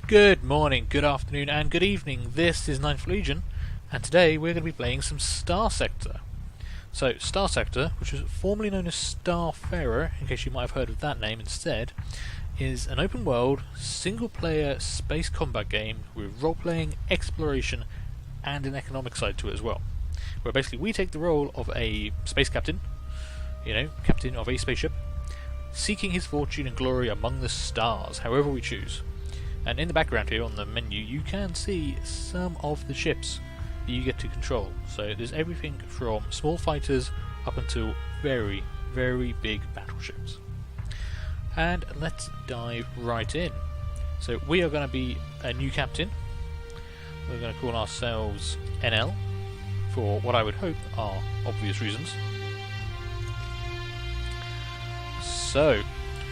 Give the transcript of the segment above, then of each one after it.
Good morning, good afternoon, and good evening. This is Ninth Legion, and today we're going to be playing some Starsector. So, Starsector, which was formerly known as Starfarer, in case you might have heard of that name instead, is an open-world, single-player space combat game with role-playing, exploration, and an economic side to it as well. Where basically we take the role of a space captain, captain of a spaceship, seeking his fortune and glory among the stars, however we choose. And in the background here on the menu, you can see some of the ships that you get to control. So there's everything from small fighters up until very, very big battleships. And let's dive right in. So we are going to be a new captain. We're going to call ourselves NL, for what I would hope are obvious reasons. So,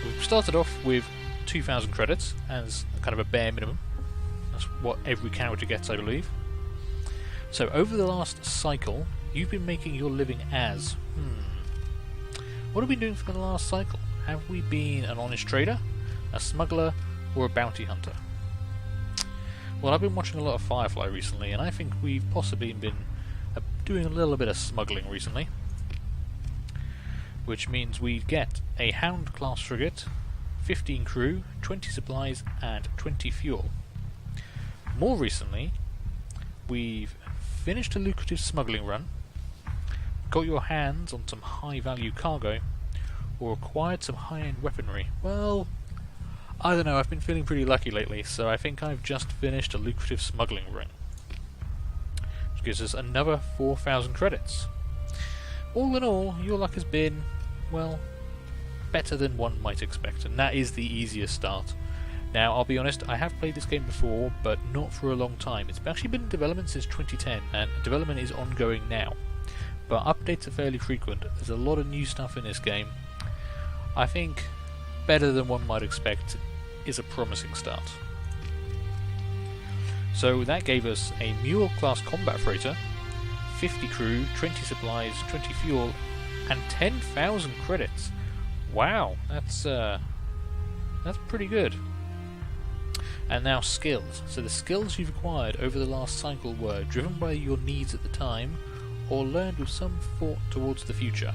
we've started off with 2,000 credits as kind of a bare minimum. That's what every character gets, I believe. So over the last cycle, you've been making your living as... What have we been doing for the last cycle? Have we been an honest trader, a smuggler, or a bounty hunter? Well, I've been watching a lot of Firefly recently, and I think we've possibly been doing a little bit of smuggling recently. Which means we get a Hound class frigate, 15 crew, 20 supplies, and 20 fuel. More recently, we've finished a lucrative smuggling run, got your hands on some high-value cargo, or acquired some high-end weaponry. Well, I don't know, I've been feeling pretty lucky lately, so I think I've just finished a lucrative smuggling run. Which gives us another 4,000 credits. All in all, your luck has been, well, better than one might expect, and that is the easiest start. Now, I'll be honest, I have played this game before, but not for a long time. It's actually been in development since 2010, and development is ongoing now. But updates are fairly frequent. There's a lot of new stuff in this game. I think better than one might expect is a promising start. So that gave us a Mule class combat freighter, 50 crew, 20 supplies, 20 fuel, and 10,000 credits. Wow, that's pretty good. And now skills. So the skills you've acquired over the last cycle were driven by your needs at the time, or learned with some thought towards the future.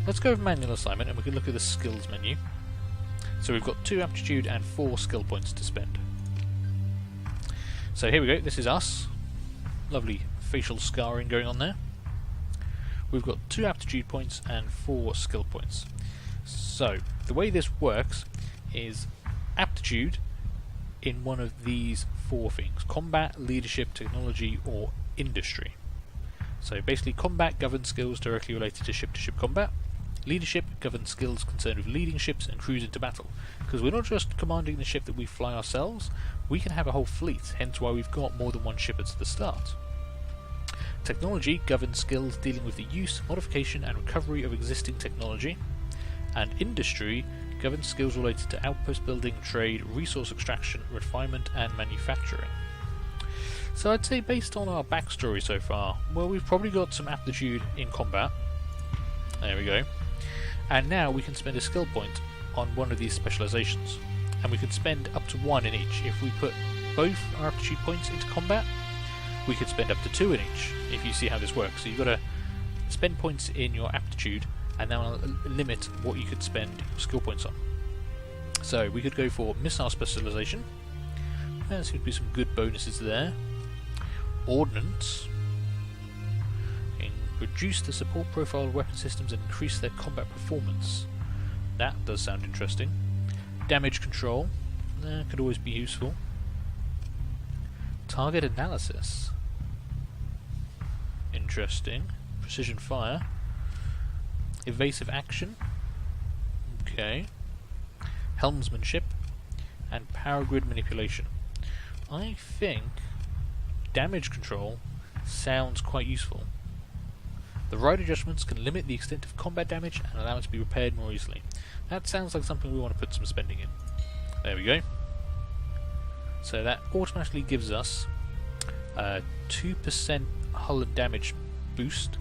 Let's go with manual assignment, and we can look at the skills menu. So we've got 2 aptitude and 4 skill points to spend. So here we go, this is us. Lovely facial scarring going on there. We've got 2 aptitude points and 4 skill points. So, the way this works is aptitude in one of these 4 things: combat, leadership, technology, or industry. So basically combat governs skills directly related to ship combat. Leadership governs skills concerned with leading ships and crews into battle. Because we're not just commanding the ship that we fly ourselves, we can have a whole fleet, hence why we've got more than one ship at the start. Technology governs skills dealing with the use, modification, and recovery of existing technology. And industry governs skills related to outpost building, trade, resource extraction, refinement, and manufacturing. So I'd say based on our backstory so far, well, we've probably got some aptitude in combat. There we go. And now we can spend a skill point on one of these specializations. And we can spend up to 1 in each. If we put both our aptitude points into combat, we could spend up to 2 in each, if you see how this works. So you've got to spend points in your aptitude, and then I'll limit what you could spend your skill points on. So we could go for missile specialization. There seems to be some good bonuses there. Ordnance. Reduce the support profile of weapon systems and increase their combat performance. That does sound interesting. Damage control. That could always be useful. Target analysis. Interesting. Precision fire. Evasive action. Okay. Helmsmanship. And power grid manipulation. I think damage control sounds quite useful. The right adjustments can limit the extent of combat damage and allow it to be repaired more easily. That sounds like something we want to put some spending in. There we go. So that automatically gives us a 2% hull and damage boost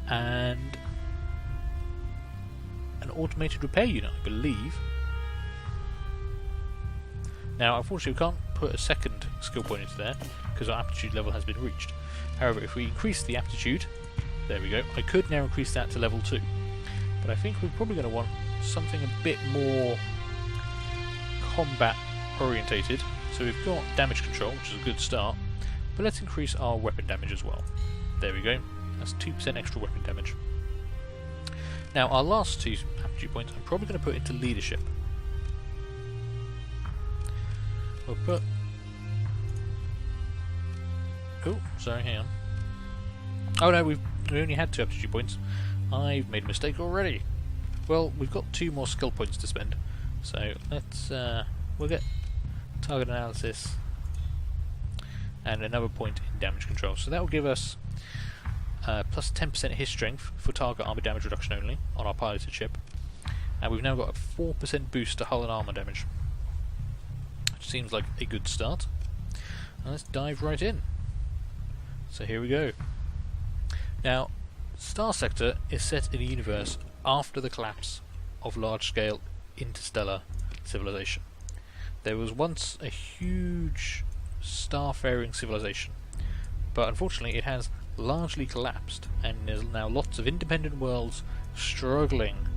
and an automated repair unit, I believe. Now, unfortunately, we can't put a second skill point into there because our aptitude level has been reached. However, if we increase the aptitude, there we go, I could now increase that to level 2. But I think we're probably going to want something a bit more combat orientated. So we've got damage control, which is a good start, but let's increase our weapon damage as well. There we go, that's 2% extra weapon damage. Now, our last 2 aptitude points I'm probably going to put into leadership. We'll put... Oh, sorry, hang on. Oh no, we only had 2 aptitude points. I've made a mistake already. Well, we've got 2 more skill points to spend, so let's we'll get target analysis and another point in damage control. So that will give us plus 10% hit strength for target armor damage reduction only on our piloted ship, and we've now got a 4% boost to hull and armor damage, which seems like a good start. And let's dive right in. So here we go. Now, Starsector is set in a universe after the collapse of large-scale interstellar civilization. There was once a huge starfaring civilization, but unfortunately it has largely collapsed, and there's now lots of independent worlds struggling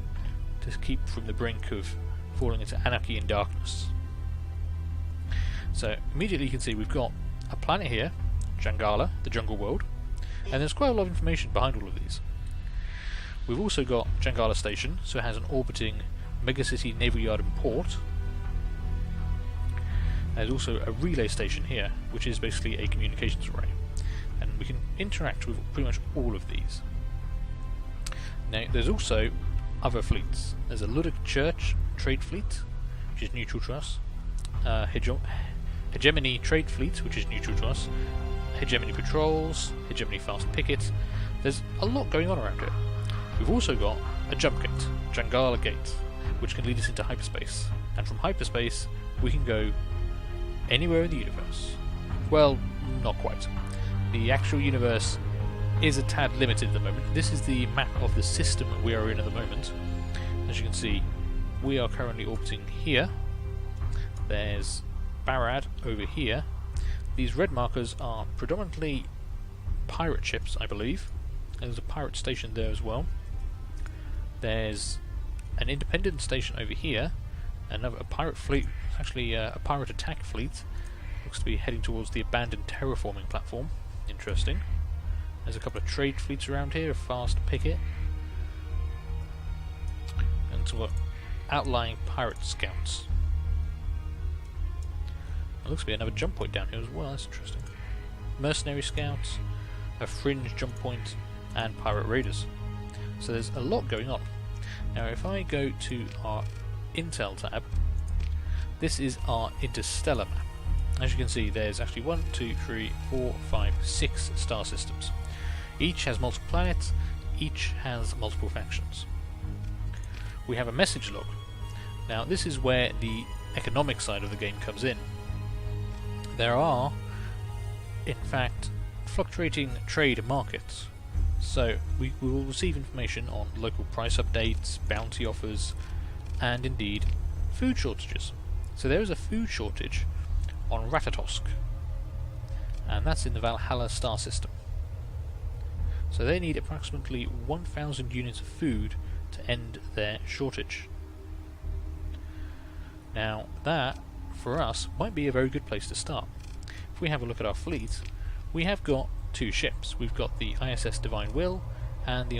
to keep from the brink of falling into anarchy and darkness. So immediately you can see we've got a planet here, Jangala, the jungle world, and there's quite a lot of information behind all of these. We've also got Jangala Station, so it has an orbiting megacity, naval yard and port. There's also a relay station here, which is basically a communications array, and we can interact with pretty much all of these. Now, there's also other fleets. There's a Luddic Church trade fleet, which is neutral to us. Hegemony trade fleet, which is neutral to us. Hegemony patrols, Hegemony fast pickets. There's a lot going on around here. We've also got a jump gate, Jangala Gate, which can lead us into hyperspace. And from hyperspace, we can go anywhere in the universe. Well, not quite. The actual universe is a tad limited at the moment. This is the map of the system we are in at the moment. As you can see, we are currently orbiting here. There's Barad over here. These red markers are predominantly pirate ships, I believe. There's a pirate station there as well. There's an independent station over here. A pirate fleet, actually a pirate attack fleet. Looks to be heading towards the abandoned terraforming platform. Interesting. There's a couple of trade fleets around here, a fast picket, and some outlying pirate scouts. There looks to be another jump point down here as well, that's interesting. Mercenary scouts, a fringe jump point, and pirate raiders. So there's a lot going on. Now if I go to our Intel tab, this is our interstellar map. As you can see, there's actually 1, 2, 3, 4, 5, 6 star systems. Each has multiple planets, each has multiple factions. We have a message log. Now this is where the economic side of the game comes in. There are, in fact, fluctuating trade markets. So we will receive information on local price updates, bounty offers, and indeed food shortages. So there is a food shortage on Ratatosk, and that's in the Valhalla star system. So they need approximately 1,000 units of food to end their shortage. Now that, for us, might be a very good place to start. If we have a look at our fleet, we have got 2 ships. We've got the ISS Divine Will and the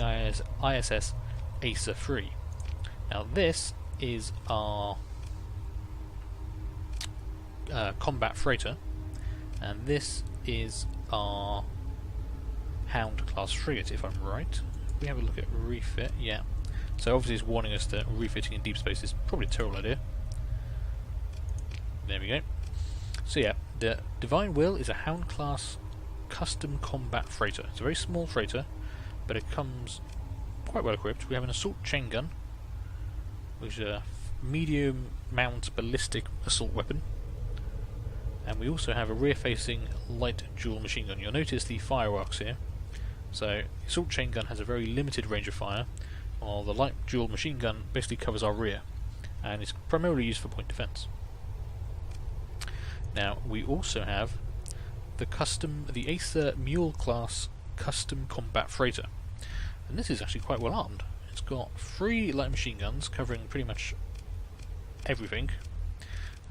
ISS Acer 3. Now this is our combat freighter, and this is our Hound class frigate, if I'm right. We have a look at refit, yeah. So obviously it's warning us that refitting in deep space is probably a terrible idea. There we go. So yeah, the Divine Will is a Hound class custom combat freighter. It's a very small freighter, but it comes quite well equipped. We have an assault chain gun, which is a medium mount ballistic assault weapon, and we also have a rear-facing light dual machine gun. You'll notice the fireworks here. So the assault chain gun has a very limited range of fire, while the light dual machine gun basically covers our rear, and is primarily used for point defense. Now we also have the Acer Mule class custom combat freighter, and this is actually quite well armed. It's got 3 light machine guns covering pretty much everything,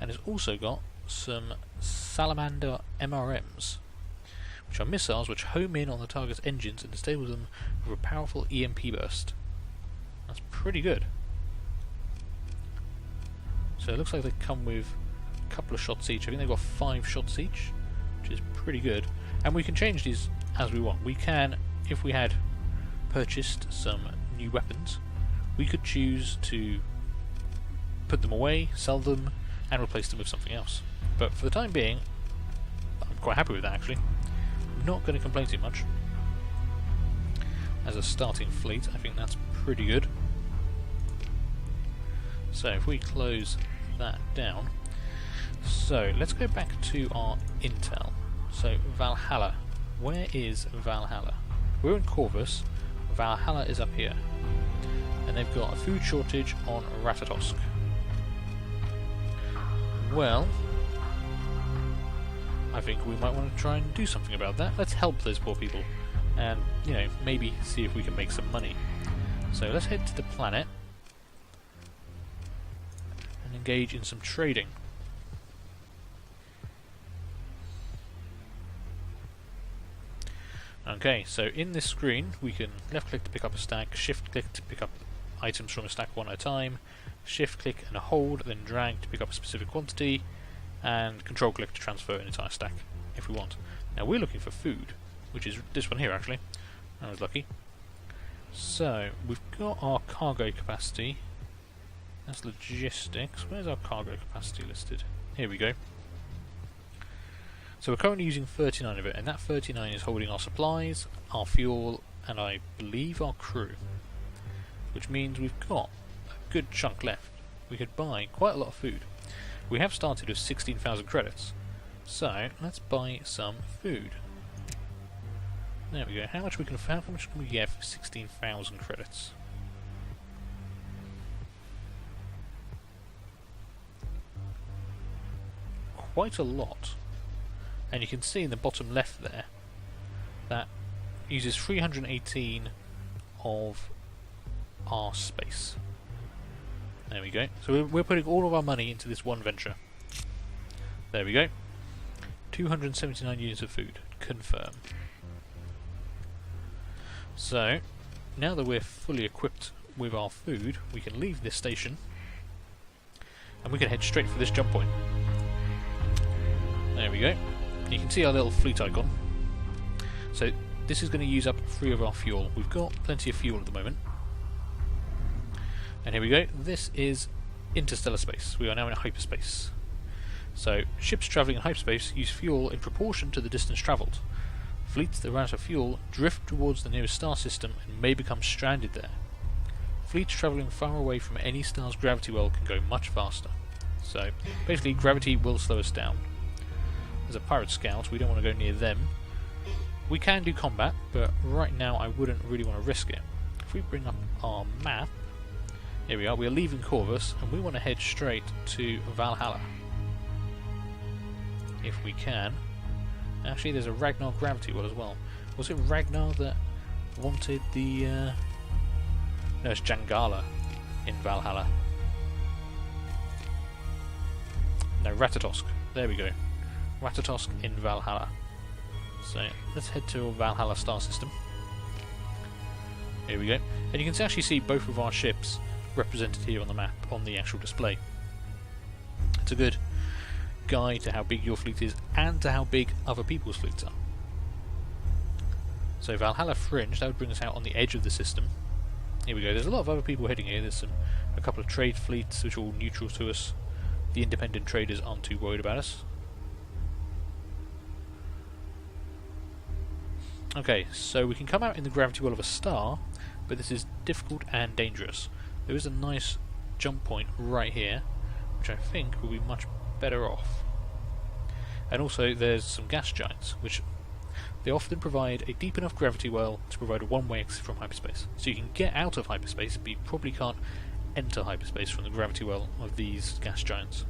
and it's also got some Salamander MRMs, which are missiles which home in on the target's engines and disable them with a powerful EMP burst. That's pretty good. So it looks like they come with a couple of shots each. I think they've got 5 shots each, which is pretty good. And we can change these as we want. We can, if we had purchased some new weapons, we could choose to put them away, sell them, and replace them with something else. But for the time being, I'm quite happy with that actually. Not going to complain too much. As a starting fleet, I think that's pretty good. So if we close that down, so let's go back to our intel. So Valhalla, where is Valhalla? We're in Corvus, Valhalla is up here, and they've got a food shortage on Ratatosk. Well, I think we might want to try and do something about that. Let's help those poor people, and you know, maybe see if we can make some money. So let's head to the planet and engage in some trading. Okay, so in this screen we can left click to pick up a stack, shift click to pick up items from a stack one at a time, shift click and hold, then drag to pick up a specific quantity, and control click to transfer an entire stack if we want. Now we're looking for food, which is this one here actually. I was lucky. So we've got our cargo capacity. That's logistics. Where's our cargo capacity listed? Here we go. So we're currently using 39 of it, and that 39 is holding our supplies, our fuel, and I believe our crew. Which means we've got a good chunk left. We could buy quite a lot of food. We have started with 16,000 credits. So let's buy some food. There we go. How much can we get for 16,000 credits? Quite a lot. And you can see in the bottom left there that uses 318 of our space. There we go. So we're putting all of our money into this one venture. There we go. 279 units of food. Confirm. So, now that we're fully equipped with our food, we can leave this station and we can head straight for this jump point. There we go. You can see our little fleet icon. So this is going to use up 3 of our fuel. We've got plenty of fuel at the moment. And here we go. This is interstellar space. We are now in hyperspace. So ships travelling in hyperspace use fuel in proportion to the distance travelled. Fleets that run out of fuel drift towards the nearest star system and may become stranded there. Fleets travelling far away from any star's gravity well can go much faster. So basically gravity will slow us down. As a pirate scout, we don't want to go near them. We can do combat, but right now I wouldn't really want to risk it. If we bring up our map, here we are, we are leaving Corvus, and we want to head straight to Valhalla. If we can. Actually, there's a Ragnar gravity well as well. Was it Ragnar that wanted the... No, it's Jangala in Valhalla. No, Ratatosk. There we go. Ratatosk in Valhalla. So let's head to Valhalla star system. Here we go. And you can actually see both of our ships represented here on the map, on the actual display. It's a good guide to how big your fleet is and to how big other people's fleets are. So Valhalla Fringe, that would bring us out on the edge of the system. Here we go. There's a lot of other people heading here. There's a couple of trade fleets which are all neutral to us. The independent traders aren't too worried about us. Okay, so we can come out in the gravity well of a star, but this is difficult and dangerous. There is a nice jump point right here, which I think will be much better off. And also there's some gas giants, which they often provide a deep enough gravity well to provide a one-way exit from hyperspace. So you can get out of hyperspace, but you probably can't enter hyperspace from the gravity well of these gas giants.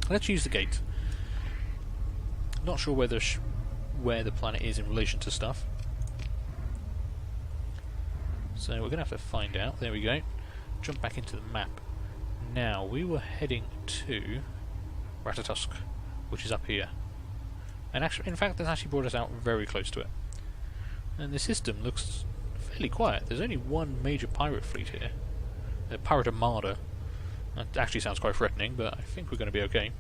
Let's use the gate. Not sure where the planet is in relation to stuff. So we're going to have to find out. There we go. Jump back into the map. Now, we were heading to Ratatosk, which is up here. And actually, in fact, that's actually brought us out very close to it. And the system looks fairly quiet. There's only one major pirate fleet here. A pirate armada. That actually sounds quite threatening, but I think we're going to be okay.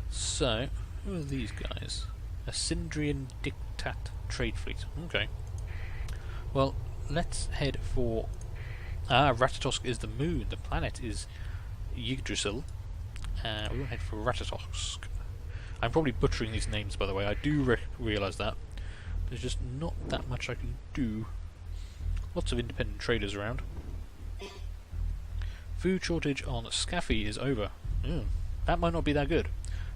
So, who are these guys? A Syndrian Dictat trade fleet. Okay. Well, let's head for... Ratatosk is the moon. The planet is Yggdrasil. We want to head for Ratatosk. I'm probably butchering these names, by the way. I do realise that. There's just not that much I can do. Lots of independent traders around. Food shortage on Scaffi is over. That might not be that good.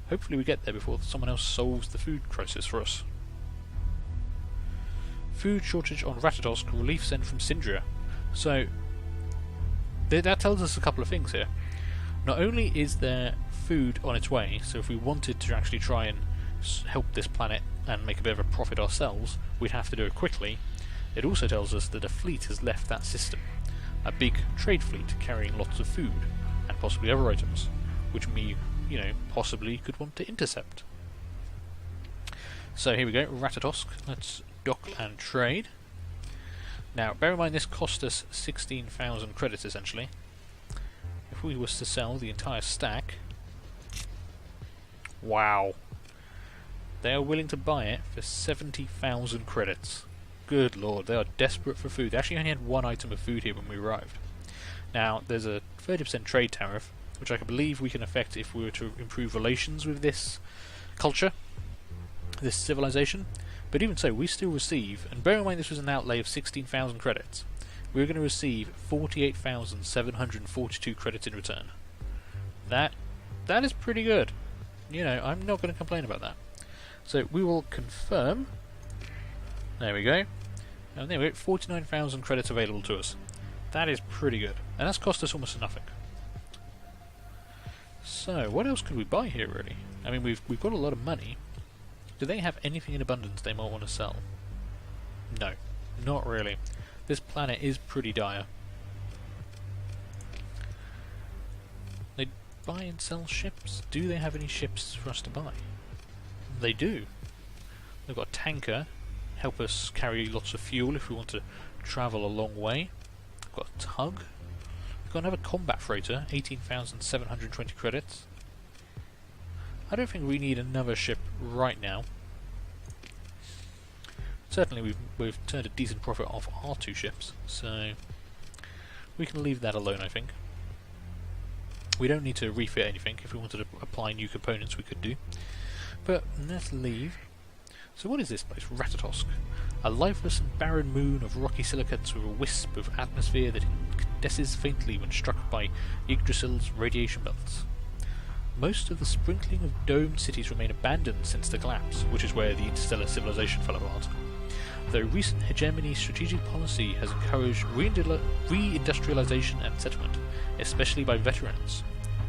Hopefully we get there before someone else solves the food crisis for us. Food shortage on Ratatosk, relief sent from Sindria. So, that tells us a couple of things here. Not only is there food on its way, so if we wanted to actually try and help this planet and make a bit of a profit ourselves, we'd have to do it quickly. It also tells us that a fleet has left that system. A big trade fleet carrying lots of food, and possibly other items, which we, possibly could want to intercept. So here we go, Ratatosk. Let's dock and trade. Now, bear in mind this cost us 16,000 credits, essentially. If we was to sell the entire stack... Wow. They are willing to buy it for 70,000 credits. Good lord, they are desperate for food. They actually only had one item of food here when we arrived. Now, there's a 30% trade tariff, which I believe we can affect if we were to improve relations with this culture, this civilization. But even so, we still receive, and bear in mind this was an outlay of 16,000 credits, we're going to receive 48,742 credits in return. That is pretty good. I'm not going to complain about that. So we will confirm. There we go. And there we go, 49,000 credits available to us. That is pretty good. And that's cost us almost nothing. So, what else could we buy here, really? I mean, we've got a lot of money. Do they have anything in abundance they might want to sell? No, not really. This planet is pretty dire. They buy and sell ships? Do they have any ships for us to buy? They do. They've got a tanker, help us carry lots of fuel if we want to travel a long way. We've got a tug. We've got another combat freighter, 18,720 credits. I don't think we need another ship right now. Certainly we've turned a decent profit off our two ships, so we can leave that alone, I think. We don't need to refit anything. If we wanted to apply new components, we could do. But let's leave. So what is this place? Ratatosk. A lifeless and barren moon of rocky silicates with a wisp of atmosphere that incandesces faintly when struck by Yggdrasil's radiation belts. Most of the sprinkling of domed cities remain abandoned since the collapse, which is where the interstellar civilization fell apart. Though recent hegemony strategic policy has encouraged re-industrialization and settlement, especially by veterans.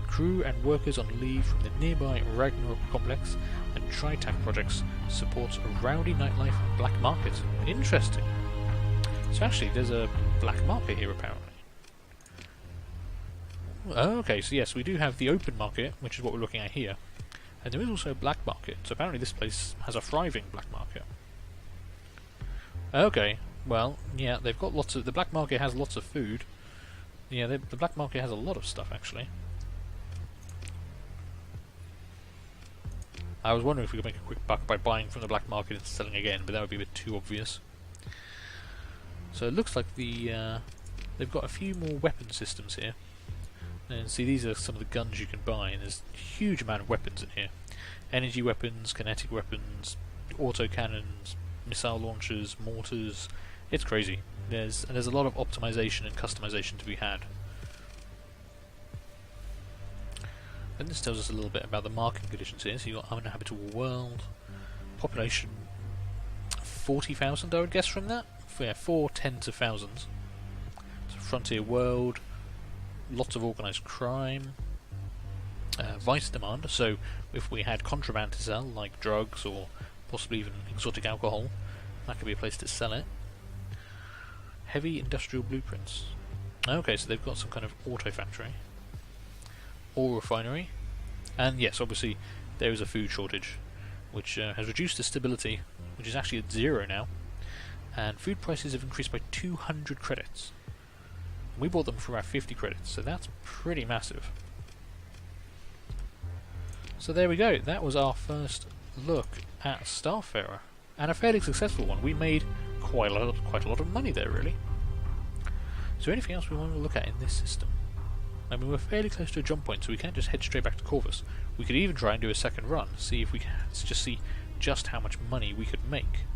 Crew and workers on leave from the nearby Ragnarok complex and Tritac projects supports a rowdy nightlife and black market. Interesting. So actually there's a black market here apparently. Oh, okay, so yes, we do have the open market, which is what we're looking at here. And there is also a black market, so apparently this place has a thriving black market. Okay, well, yeah, they've got lots of... The black market has lots of food. Yeah, the black market has a lot of stuff, actually. I was wondering if we could make a quick buck by buying from the black market and selling again, but that would be a bit too obvious. So it looks like they've got a few more weapon systems here. And see, these are some of the guns you can buy, and there's a huge amount of weapons in here. Energy weapons, kinetic weapons, autocannons, missile launchers, mortars. It's crazy. There's a lot of optimization and customization to be had. And this tells us a little bit about the marking conditions here. So you've got uninhabitable world, population 40,000 I would guess from that. Yeah, 4 tens of thousands. So frontier world, lots of organised crime. vice demand, so if we had contraband to sell, like drugs or possibly even exotic alcohol, that could be a place to sell it. Heavy industrial blueprints. Okay, so they've got some kind of auto factory. Ore refinery. And yes, obviously there is a food shortage, which has reduced the stability, which is actually at 0 now. And food prices have increased by 200 credits. We bought them for about 50 credits, so that's pretty massive. So there we go, that was our first look at Starfarer, and a fairly successful one. We made quite a lot of money there, really. Is there anything else we want to look at in this system? I mean, we're fairly close to a jump point, so we can't just head straight back to Corvus. We could even try and do a second run, see if we can see just how much money we could make.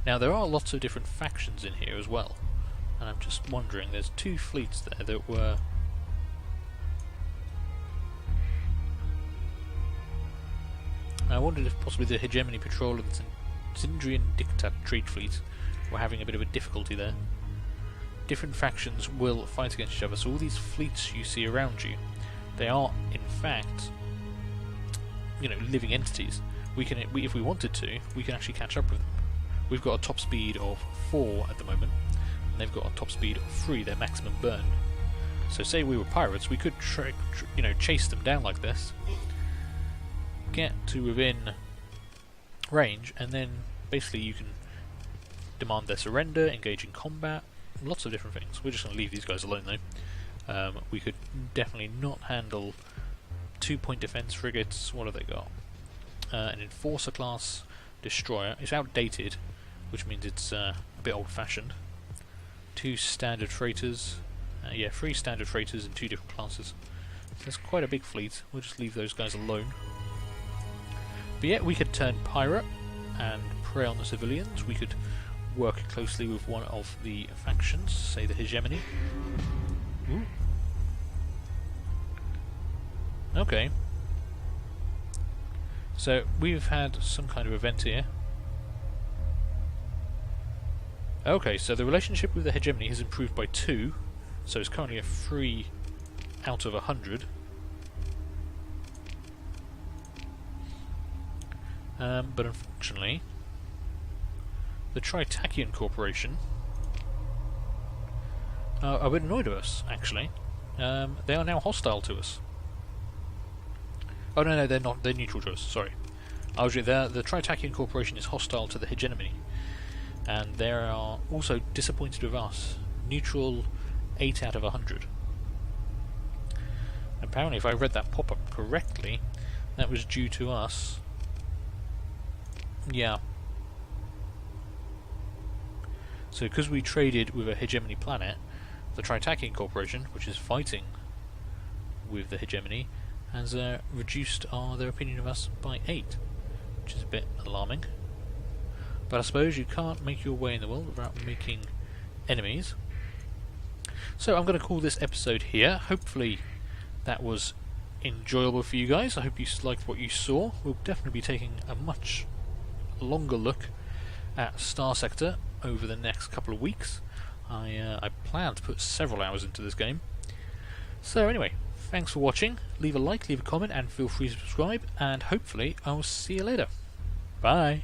Now, there are lots of different factions in here as well, and I'm just wondering, there's 2 fleets there that were... I wondered if possibly the Hegemony Patrol and the Zindrian Dictat Trade Fleet were having a bit of a difficulty there. Different factions will fight against each other, so all these fleets you see around you, they are, in fact, you know, living entities. If we wanted to, we can actually catch up with them. We've got a top speed of 4 at the moment, and they've got a top speed of 3, their maximum burn. So say we were pirates, we could chase them down like this, get to within range, and then basically you can demand their surrender, engage in combat, lots of different things. We're just going to leave these guys alone though. We could definitely not handle 2-point defense frigates. What have they got? An Enforcer class destroyer. It's outdated, which means it's a bit old-fashioned. 2 standard freighters. 3 standard freighters in 2 different classes. So that's quite a big fleet. We'll just leave those guys alone. But yeah, we could turn pirate and prey on the civilians. We could work closely with one of the factions, say the Hegemony. Ooh. Okay. So we've had some kind of event here. Okay, so the relationship with the Hegemony has improved by 2, so it's currently a 3 out of 100. But unfortunately, the Tritakian Corporation are a bit annoyed at us, actually. They are now hostile to us. Oh no, they're not. They're neutral to us. Sorry, the Tritakian Corporation is hostile to the Hegemony, and they are also disappointed with us. Neutral, 8 out of 100. Apparently, if I read that pop-up correctly, that was due to us. Yeah. So because we traded with a Hegemony planet, the Tritakian Corporation, which is fighting with the Hegemony, has reduced their opinion of us by 8, which is a bit alarming. But I suppose you can't make your way in the world without making enemies. So I'm going to call this episode here. Hopefully that was enjoyable for you guys. I hope you liked what you saw. We'll definitely be taking a much longer look at Starsector over the next couple of weeks. I plan to put several hours into this game. So anyway, thanks for watching. Leave a like, leave a comment, and feel free to subscribe, and hopefully I'll see you later. Bye!